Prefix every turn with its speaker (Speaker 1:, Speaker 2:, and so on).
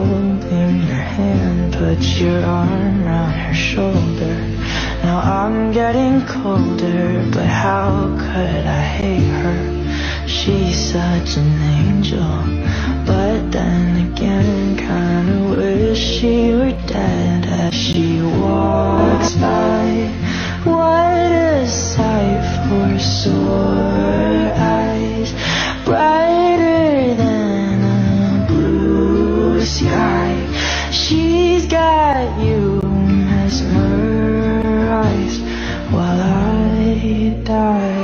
Speaker 1: holding her hand, put your arm around her shoulder. Now I'm getting colder, but how could I hate her? She's such an angel, but then again kinda wish she were dead. As she walks by, what a sight for sore eyes, brighter than a blue sky. She's got you mesmerized while I die.